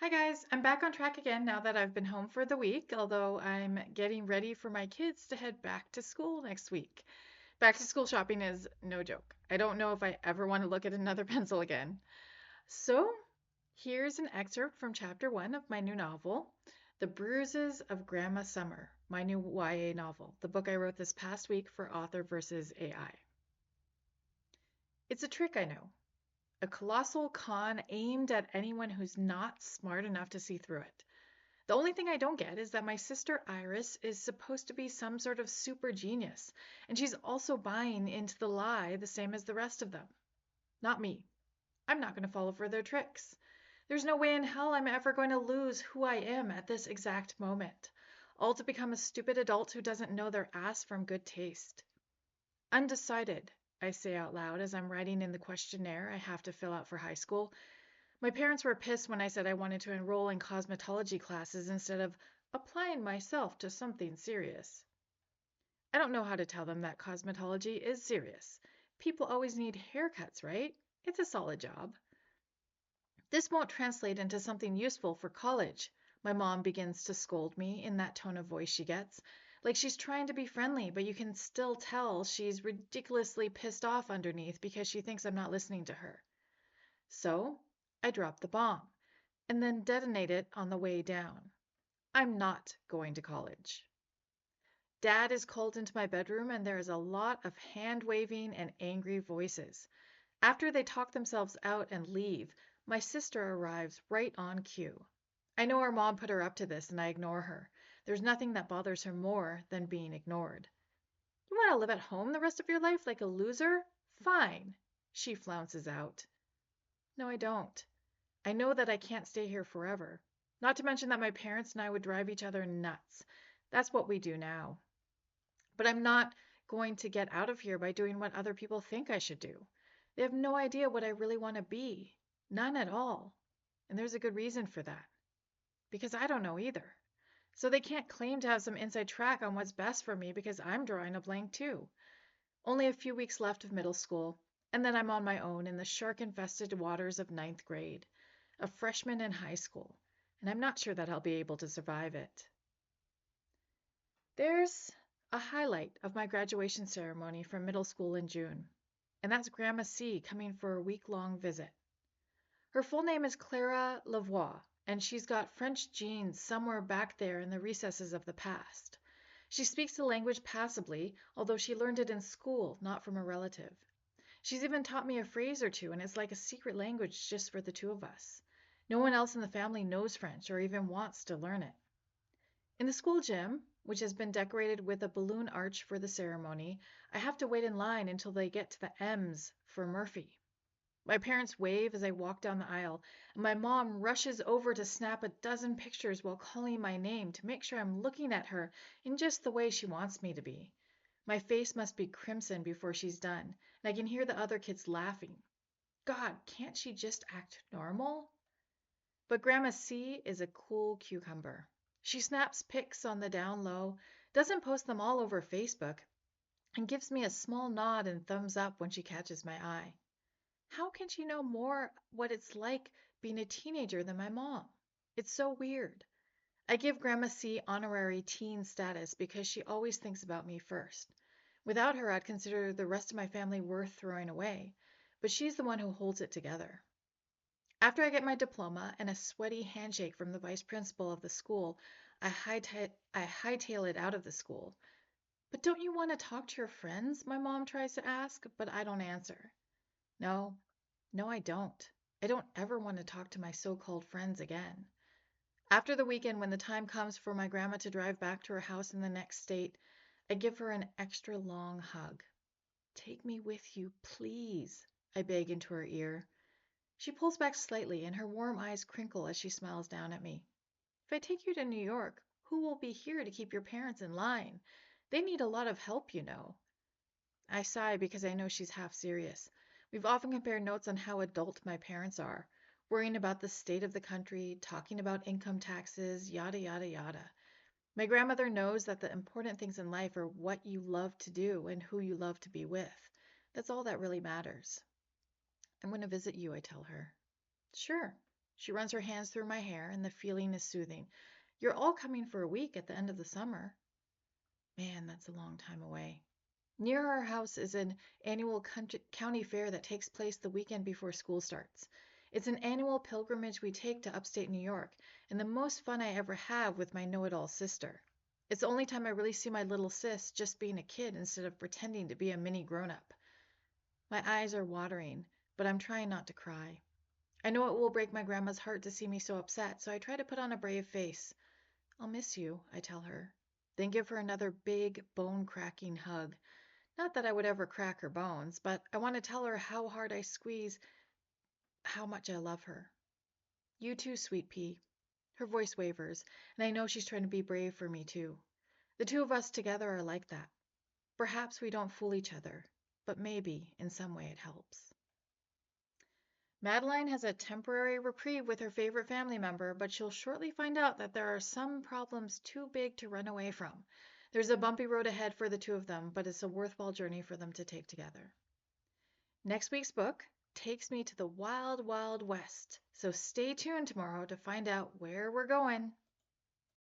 Hi guys, I'm back on track again now that I've been home for the week, although I'm getting ready for my kids to head back to school next week. Back to school shopping is no joke. I don't know if I ever want to look at another pencil again. So, here's an excerpt from chapter 1 of my new novel, The Bruises of Grandma Summer, my new YA novel, the book I wrote this past week for Author versus AI. It's a trick, I know. A colossal con aimed at anyone who's not smart enough to see through it. The only thing I don't get is that my sister Iris is supposed to be some sort of super genius, and she's also buying into the lie the same as the rest of them. Not me. I'm not going to fall for their tricks. There's no way in hell I'm ever going to lose who I am at this exact moment, all to become a stupid adult who doesn't know their ass from good taste. Undecided, I say out loud as I'm writing in the questionnaire I have to fill out for high school. My parents were pissed when I said I wanted to enroll in cosmetology classes instead of applying myself to something serious. I don't know how to tell them that cosmetology is serious. People always need haircuts, right? It's a solid job. This won't translate into something useful for college. My mom begins to scold me in that tone of voice she gets, like she's trying to be friendly, but you can still tell she's ridiculously pissed off underneath because she thinks I'm not listening to her. So I drop the bomb and then detonate it on the way down. I'm not going to college. Dad is called into my bedroom, and there is a lot of hand waving and angry voices. After they talk themselves out and leave, my sister arrives right on cue. I know our mom put her up to this, and I ignore her. There's nothing that bothers her more than being ignored. You want to live at home the rest of your life like a loser? Fine, she flounces out. No, I don't. I know that I can't stay here forever. Not to mention that my parents and I would drive each other nuts. That's what we do now. But I'm not going to get out of here by doing what other people think I should do. They have no idea what I really want to be. None at all. And there's a good reason for that. Because I don't know either. So they can't claim to have some inside track on what's best for me because I'm drawing a blank too. Only a few weeks left of middle school, and then I'm on my own in the shark-infested waters of ninth grade, a freshman in high school, and I'm not sure that I'll be able to survive it. There's a highlight of my graduation ceremony from middle school in June, and that's Grandma C coming for a week-long visit. Her full name is Clara Lavoie, and she's got French genes somewhere back there in the recesses of the past. She speaks the language passably, although she learned it in school, not from a relative. She's even taught me a phrase or two, and it's like a secret language just for the two of us. No one else in the family knows French or even wants to learn it. In the school gym, which has been decorated with a balloon arch for the ceremony, I have to wait in line until they get to the M's for Murphy. My parents wave as I walk down the aisle, and my mom rushes over to snap a dozen pictures while calling my name to make sure I'm looking at her in just the way she wants me to be. My face must be crimson before she's done, and I can hear the other kids laughing. God, can't she just act normal? But Grandma C is a cool cucumber. She snaps pics on the down low, doesn't post them all over Facebook, and gives me a small nod and thumbs up when she catches my eye. How can she know more what it's like being a teenager than my mom? It's so weird. I give Grandma C honorary teen status because she always thinks about me first. Without her, I'd consider the rest of my family worth throwing away, but she's the one who holds it together. After I get my diploma and a sweaty handshake from the vice principal of the school, I hightail it out of the school. But don't you want to talk to your friends? My mom tries to ask, but I don't answer. No, no, I don't. I don't ever want to talk to my so-called friends again. After the weekend, when the time comes for my grandma to drive back to her house in the next state, I give her an extra long hug. Take me with you, please, I beg into her ear. She pulls back slightly, and her warm eyes crinkle as she smiles down at me. If I take you to New York, who will be here to keep your parents in line? They need a lot of help, you know. I sigh because I know she's half serious. We've often compared notes on how adult my parents are, worrying about the state of the country, talking about income taxes, yada, yada, yada. My grandmother knows that the important things in life are what you love to do and who you love to be with. That's all that really matters. I'm going to visit you, I tell her. Sure, She runs her hands through my hair, and the feeling is soothing. You're all coming for a week at the end of the summer. Man, that's a long time away. Near our house is an annual county fair that takes place the weekend before school starts. It's an annual pilgrimage we take to upstate New York, and the most fun I ever have with my know-it-all sister. It's the only time I really see my little sis just being a kid instead of pretending to be a mini grown-up. My eyes are watering, but I'm trying not to cry. I know it will break my grandma's heart to see me so upset, so I try to put on a brave face. I'll miss you, I tell her, then give her another big, bone-cracking hug. Not that I would ever crack her bones, but I want to tell her how hard I squeeze, how much I love her. You too, sweet pea. Her voice wavers, and I know she's trying to be brave for me too. The two of us together are like that. Perhaps we don't fool each other, but maybe in some way it helps. Madeline has a temporary reprieve with her favorite family member, but she'll shortly find out that there are some problems too big to run away from. There's a bumpy road ahead for the two of them, but it's a worthwhile journey for them to take together. Next week's book takes me to the wild, wild west, so stay tuned tomorrow to find out where we're going.